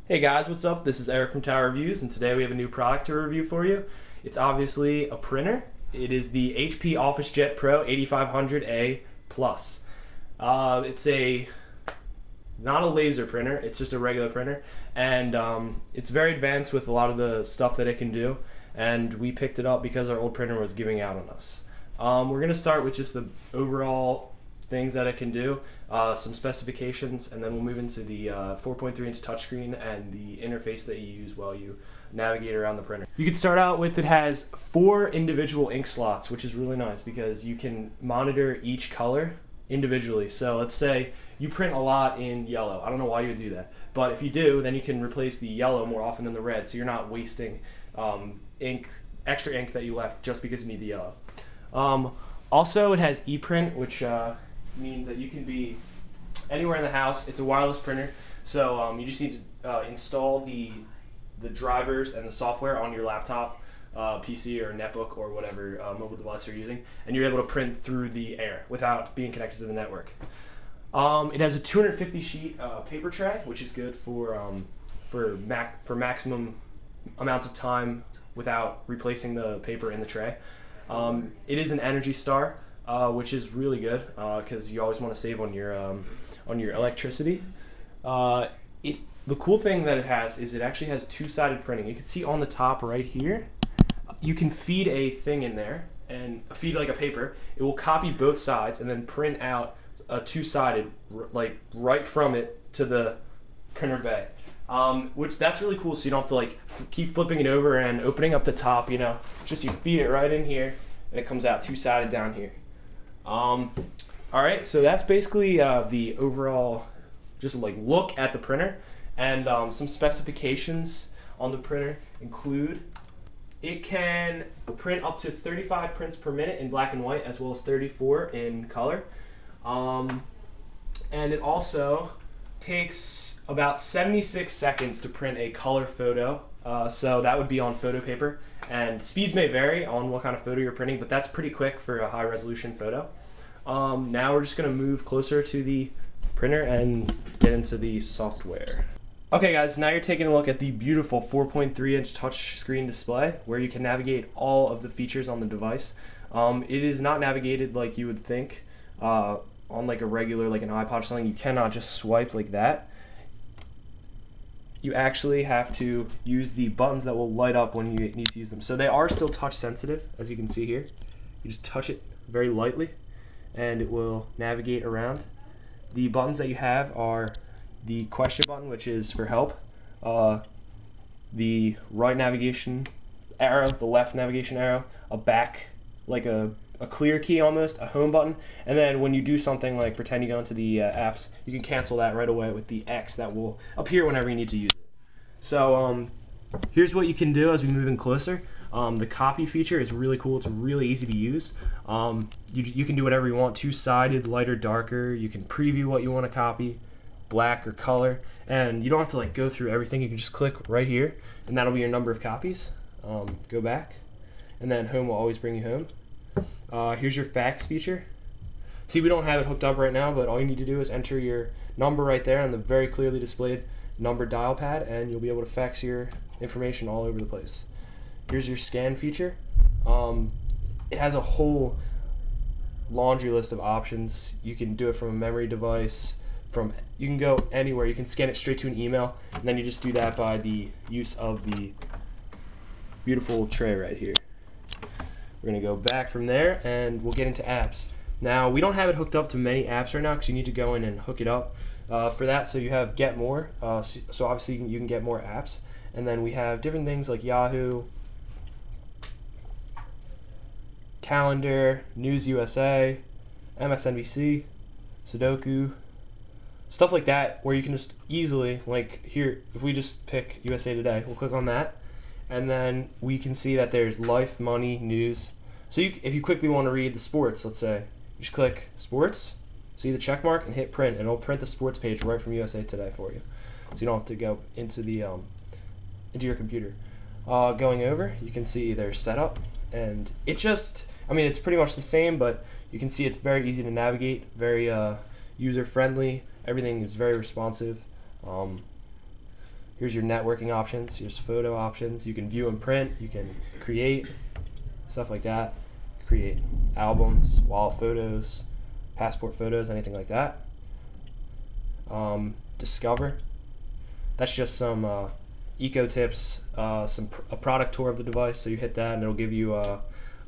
Hey guys, what's up? This is Eric from TAWRreviews, and today we have a new product to review for you. It's obviously a printer. It is the HP OfficeJet Pro 8500A Plus. It's not a laser printer, it's just a regular printer, and it's very advanced with a lot of the stuff that it can do, and we picked it up because our old printer was giving out on us. We're going to start with just the overall things that it can do, some specifications, and then we'll move into the 4.3-inch touchscreen and the interface that you use while you navigate around the printer. You can start out with, it has 4 individual ink slots, which is really nice because you can monitor each color individually. So let's say you print a lot in yellow. I don't know why you would do that, but if you do, then you can replace the yellow more often than the red, so you're not wasting extra ink that you left just because you need the yellow. Also, it has Eprint, which means that you can be anywhere in the house. It's a wireless printer, so you just need to install the drivers and the software on your laptop, PC or netbook or whatever mobile device you're using, and you're able to print through the air without being connected to the network. It has a 250 sheet paper tray, which is good for maximum amounts of time without replacing the paper in the tray. It is an Energy Star, which is really good because you always want to save on your electricity. The cool thing that it has is it actually has two-sided printing. You can see on the top right here, you can feed a thing in there and feed like a paper. It will copy both sides and then print out a two-sided, like right from it to the printer bay. Which that's really cool, so you don't have to like keep flipping it over and opening up the top, just you feed it right in here and it comes out two-sided down here. Alright, so that's basically the overall just like look at the printer, and some specifications on the printer include it can print up to 35 prints per minute in black and white as well as 34 in color, and it also takes about 76 seconds to print a color photo, so that would be on photo paper, and speeds may vary on what kind of photo you're printing, but that's pretty quick for a high resolution photo. Now we're just going to move closer to the printer and get into the software. Okay guys, now you're taking a look at the beautiful 4.3-inch touchscreen display where you can navigate all of the features on the device. It is not navigated like you would think on like a regular, like an iPod or something. You cannot just swipe like that. You actually have to use the buttons that will light up when you need to use them. So they are still touch sensitive, as you can see here. You just touch it very lightly and it will navigate around. The buttons that you have are the question button, which is for help, the right navigation arrow, the left navigation arrow, a back, like a clear key almost, a home button, and then when you do something like pretend you go into the apps, you can cancel that right away with the X that will appear whenever you need to use it. So here's what you can do as we move in closer. The copy feature is really cool. It's really easy to use. You can do whatever you want, two-sided, lighter, darker. You can preview what you want to copy, black or color, and you don't have to like go through everything. You can just click right here and that'll be your number of copies. Go back and then home will always bring you home. Here's your fax feature. See, we don't have it hooked up right now, but all you need to do is enter your number right there on the very clearly displayed number dial pad, and you'll be able to fax your information all over the place. Here's your scan feature. It has a whole laundry list of options. You can do it from a memory device, you can go anywhere. You can scan it straight to an email, and then you just do that by the use of the beautiful tray right here. We're going to go back from there and we'll get into apps. Now, we don't have it hooked up to many apps right now because you need to go in and hook it up for that. So you have Get More, so obviously you can get more apps, and then we have different things like Yahoo, Calendar, News USA, MSNBC, Sudoku, stuff like that, where you can just easily, like here, if we just pick USA Today, we'll click on that, and then we can see that there's life, money, news. So if you quickly want to read the sports, let's say, you just click sports, see the check mark, and hit print, and it'll print the sports page right from USA Today for you. So you don't have to go into the into your computer. Going over, you can see their setup, and it's pretty much the same, but you can see it's very easy to navigate, very user-friendly. Everything is very responsive. Here's your networking options. Here's photo options. You can view and print. You can create stuff like that. Create albums, wall photos, passport photos, anything like that. Discover. That's just some eco tips, a product tour of the device. So you hit that and it'll give you a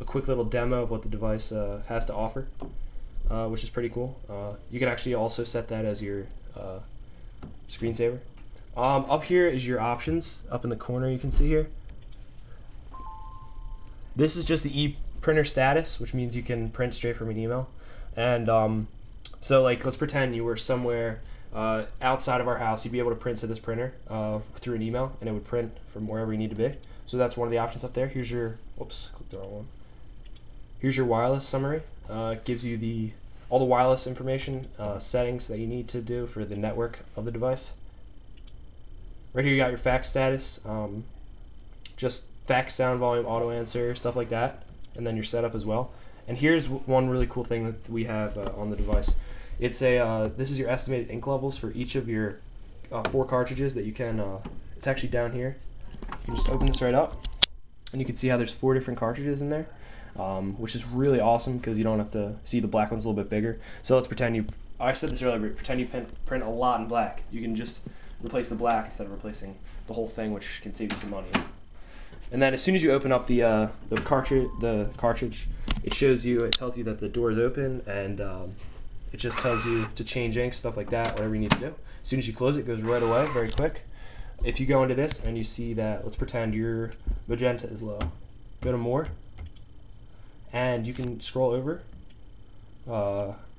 quick little demo of what the device has to offer, which is pretty cool. You can actually also set that as your screensaver. Up here is your options. Up in the corner you can see here. This is just the e-printer status, which means you can print straight from an email. And so like, let's pretend you were somewhere outside of our house. You'd be able to print to this printer through an email, and it would print from wherever you need to be. So that's one of the options up there. Here's your, whoops, click the wrong one. Here's your wireless summary. It gives you all the wireless information, settings that you need to do for the network of the device. Right here you got your fax status, just fax sound volume, auto answer, stuff like that, and then your setup as well. And here's one really cool thing that we have on the device. It's this is your estimated ink levels for each of your 4 cartridges that you can. It's actually down here. You can just open this right up, and you can see how there's 4 different cartridges in there, which is really awesome because you don't have to see the black one's a little bit bigger. So let's pretend I said this earlier, but pretend you print a lot in black. You can just replace the black instead of replacing the whole thing, which can save you some money. And then as soon as you open up the cartridge, it tells you that the door is open, and it just tells you to change ink, stuff like that, whatever you need to do. As soon as you close it, it goes right away, very quick. If you go into this and you see that, let's pretend your magenta is low, go to more, and you can scroll over,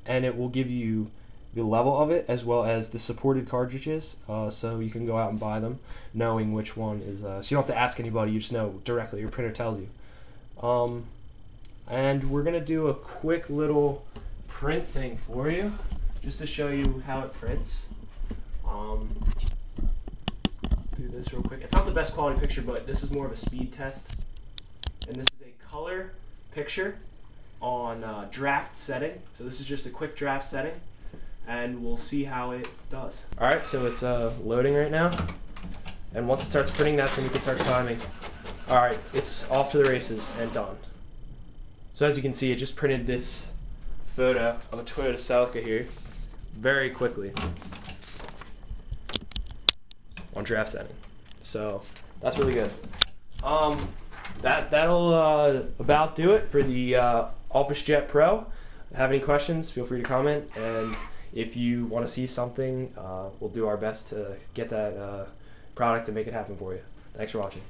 and it will give you the level of it as well as the supported cartridges, so you can go out and buy them knowing which one is, so you don't have to ask anybody, you just know directly, your printer tells you. And we're going to do a quick little print thing for you just to show you how it prints. Do this real quick. It's not the best quality picture, but this is more of a speed test, and this is a color picture on draft setting. So this is just a quick draft setting, and we'll see how it does. Alright, so it's loading right now, and once it starts printing, that's when you can start timing. Alright, it's off to the races and done. So as you can see, it just printed this photo of a Toyota Celica here very quickly on draft setting. So that's really good. That'll about do it for the OfficeJet Pro. Have any questions, feel free to comment, and if you want to see something, we'll do our best to get that product and make it happen for you. Thanks for watching.